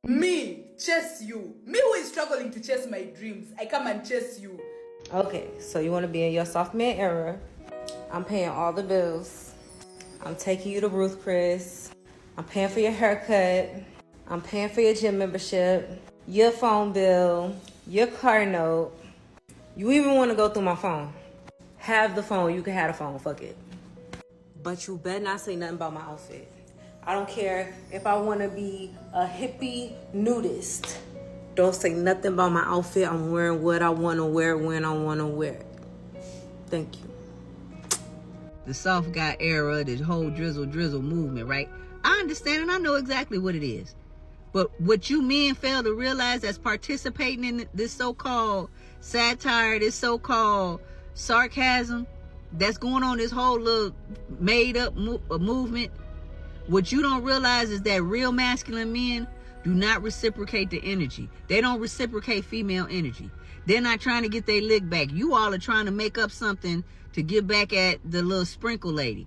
Me, chase you. Me who is struggling to chase my dreams. I come and chase you. Okay, so you want to be in your sophomore era. I'm paying all the bills. I'm taking you to Ruth Chris. I'm paying for your haircut. I'm paying for your gym membership, your phone bill, your car note. You even want to go through my phone. Have the phone. You can have the phone. Fuck it. But you better not say nothing about my outfit. I don't care if I want to be a hippie nudist. Don't say nothing about my outfit. I'm wearing what I want to wear when I want to wear it. Thank you. The soft guy era, the whole drizzle movement, right? I understand and I know exactly what it is. But what you men fail to realize that's participating in this so-called satire, this so-called sarcasm that's going on, this whole little made-up movement, what you don't realize is that real masculine men do not reciprocate the energy. They don't reciprocate female energy. They're not trying to get their lick back. You all are trying to make up something to get back at the little sprinkle lady.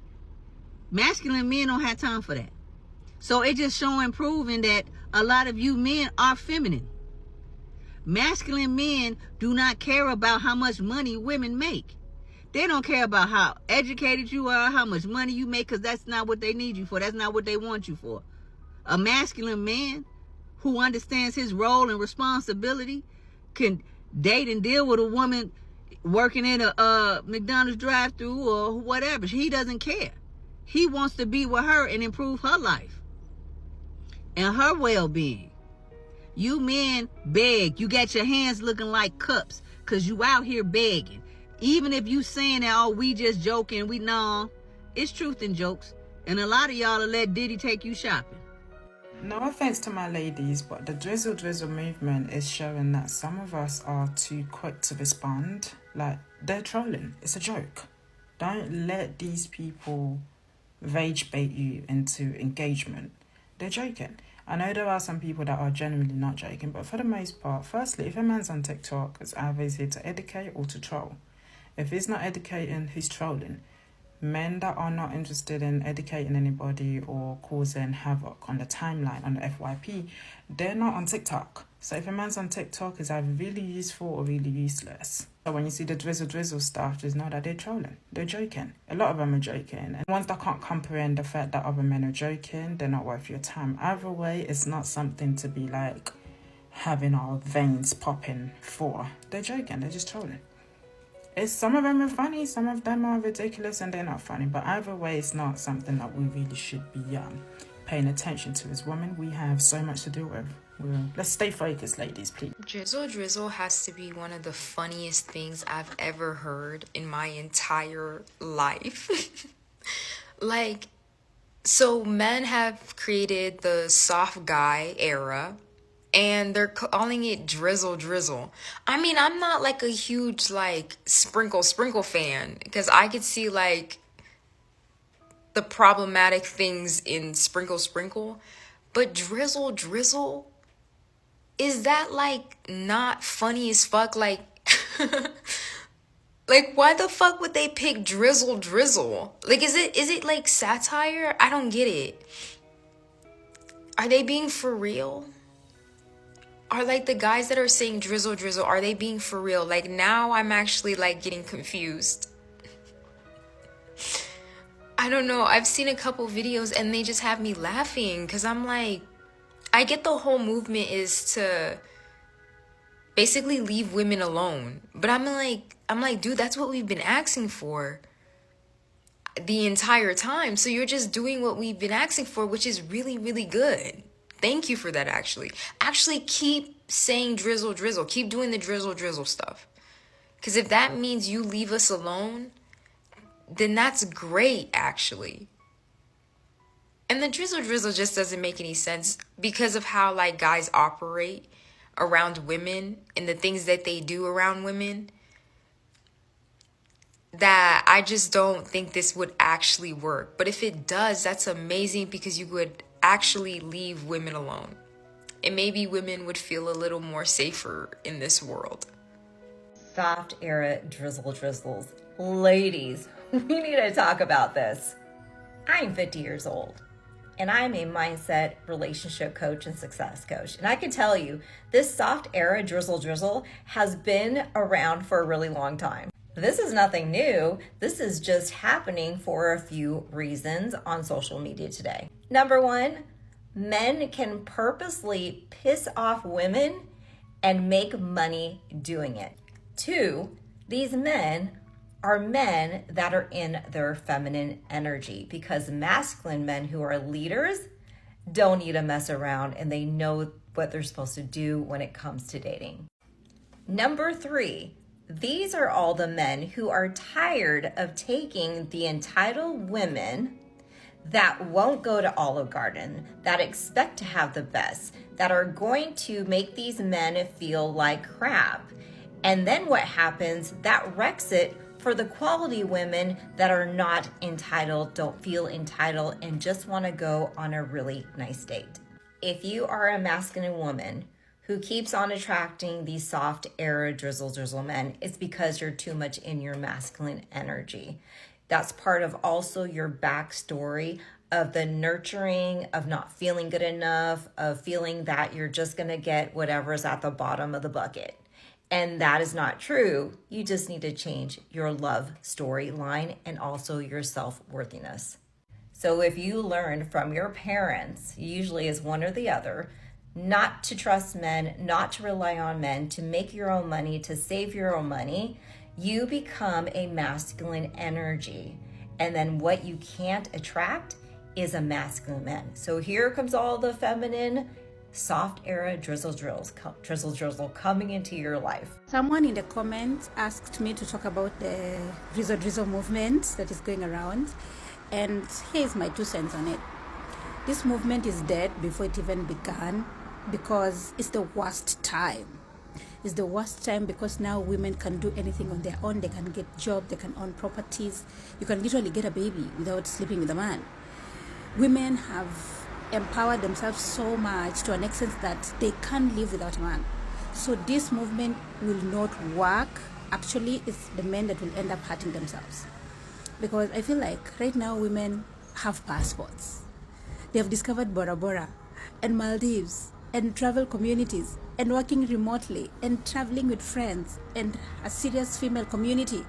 Masculine men don't have time for that. So it's just showing, proving that a lot of you men are feminine. Masculine men do not care about how much money women make. They don't care about how educated you are, how much money you make, because that's not what they need you for. That's not what they want you for. A masculine man who understands his role and responsibility can date and deal with a woman working in a McDonald's drive-thru or whatever. He doesn't care. He wants to be with her and improve her life and her well-being. You men beg. You got your hands looking like cups because you out here begging. Even if you saying that, oh, we just joking, it's truth in jokes. And a lot of y'all will let Diddy take you shopping. No offense to my ladies, but the drizzle movement is showing that some of us are too quick to respond. Like, they're trolling. It's a joke. Don't let these people rage bait you into engagement. They're joking. I know there are some people that are genuinely not joking, but for the most part, firstly, if a man's on TikTok, it's either he's here to educate or to troll. If he's not educating, he's trolling. Men that are not interested in educating anybody or causing havoc on the timeline, on the FYP, they're not on TikTok. So if a man's on TikTok, it's either really useful or really useless. So when you see the drizzle stuff, just know that they're trolling. They're joking. A lot of them are joking. And ones that can't comprehend the fact that other men are joking, they're not worth your time. Either way, it's not something to be like having our veins popping for. They're joking. They're just trolling. Some of them are funny, some of them are ridiculous and they're not funny. But either way, it's not something that we really should be paying attention to. As women, we have so much to deal with. Let's stay focused, ladies, please. Drizzle has to be one of the funniest things I've ever heard in my entire life. Like, so men have created the soft guy era, and they're calling it drizzle. I mean, I'm not like a huge like sprinkle fan, because I could see like the problematic things in sprinkle, but drizzle, is that like not funny as fuck? Like, like why the fuck would they pick drizzle? Like, is it like satire? I don't get it. Are they being for real? Are like the guys that are saying drizzle, are they being for real? Like, now I'm actually like getting confused. I don't know. I've seen a couple videos and they just have me laughing because I'm like, I get the whole movement is to basically leave women alone. But I'm like, dude, that's what we've been asking for the entire time. So you're just doing what we've been asking for, which is really, really good. Thank you for that, actually. Actually, keep saying drizzle. Keep doing the drizzle stuff. Because if that means you leave us alone, then that's great, actually. And the drizzle just doesn't make any sense because of how, like, guys operate around women and the things that they do around women. That I just don't think this would actually work. But if it does, that's amazing because you would actually leave women alone. And maybe women would feel a little more safer in this world. Soft era drizzles. Ladies, we need to talk about this. I'm 50 years old. and I'm a mindset, relationship coach, and success coach. And I can tell you, this soft era drizzle has been around for a really long time. This is nothing new. This is just happening for a few reasons on social media today. Number one, men can purposely piss off women and make money doing it. Two, these men are men that are in their feminine energy, because masculine men who are leaders don't need to mess around and they know what they're supposed to do when it comes to dating. Number three, these are all the men who are tired of taking the entitled women that won't go to Olive Garden, that expect to have the best, that are going to make these men feel like crap. And then what happens? That wrecks it for the quality women that are not entitled, don't feel entitled, and just want to go on a really nice date. If you are a masculine woman who keeps on attracting these soft era drizzle men, it's because you're too much in your masculine energy. That's part of also your backstory of the nurturing, of not feeling good enough, of feeling that you're just gonna get whatever's at the bottom of the bucket. And that is not true. You just need to change your love storyline and also your self-worthiness. So if you learned from your parents, usually is one or the other, not to trust men, not to rely on men, to make your own money, to save your own money, you become a masculine energy. And then what you can't attract is a masculine man. So here comes all the feminine, soft era drizzle coming into your life. Someone in the comments asked me to talk about the drizzle movement that is going around, and here's my 2 cents on it. This movement is dead before it even began, because it's the worst time. It's the worst time because now women can do anything on their own. They can get jobs, they can own properties. You can literally get a baby without sleeping with a man. Women have empowered themselves so much to an extent that they can't live without a man. So this movement will not work. Actually, it's the men that will end up hurting themselves. Because I feel like right now women have passports. They have discovered Bora Bora and Maldives and travel communities and working remotely and traveling with friends and a serious female community.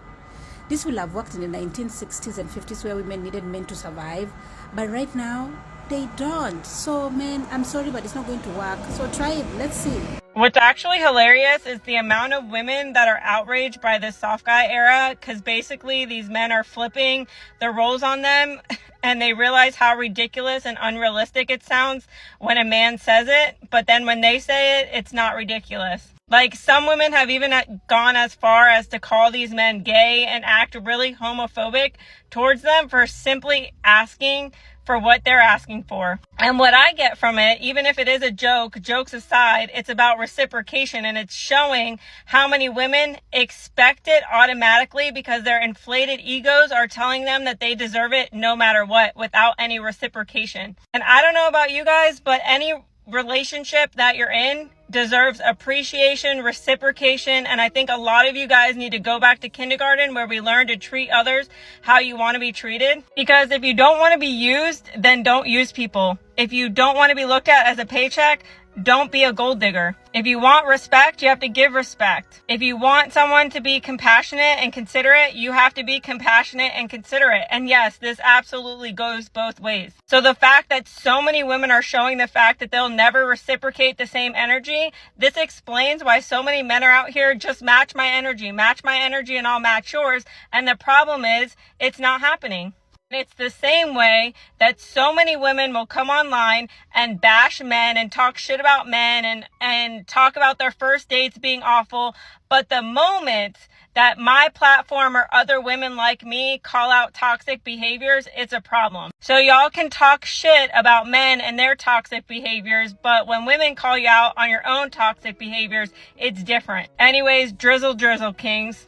This will have worked in the 1960s and 50s where women needed men to survive. But right now, they don't. So men, I'm sorry, but it's not going to work. So try it. Let's see. What's actually hilarious is the amount of women that are outraged by this soft guy era, because basically these men are flipping the roles on them and they realize how ridiculous and unrealistic it sounds when a man says it, but then when they say it, it's not ridiculous. Like, some women have even gone as far as to call these men gay and act really homophobic towards them for simply asking for what they're asking for. And what I get from it, even if it is a joke, jokes aside, it's about reciprocation, and it's showing how many women expect it automatically because their inflated egos are telling them that they deserve it no matter what, without any reciprocation. And I don't know about you guys, but any relationship that you're in deserves appreciation, reciprocation, and I think a lot of you guys need to go back to kindergarten where we learn to treat others how you want to be treated. Because if you don't want to be used, then don't use people. If you don't want to be looked at as a paycheck, don't be a gold digger. If you want respect, you have to give respect. If you want someone to be compassionate and considerate, you have to be compassionate and considerate. And yes, this absolutely goes both ways. So the fact that so many women are showing the fact that they'll never reciprocate the same energy, this explains why so many men are out here, just match my energy and I'll match yours. And the problem is, it's not happening. It's the same way that so many women will come online and bash men and talk shit about men and talk about their first dates being awful. But the moment that my platform or other women like me call out toxic behaviors, it's a problem. So y'all can talk shit about men and their toxic behaviors, but when women call you out on your own toxic behaviors, it's different. Anyways, drizzle kings.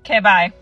Okay, bye.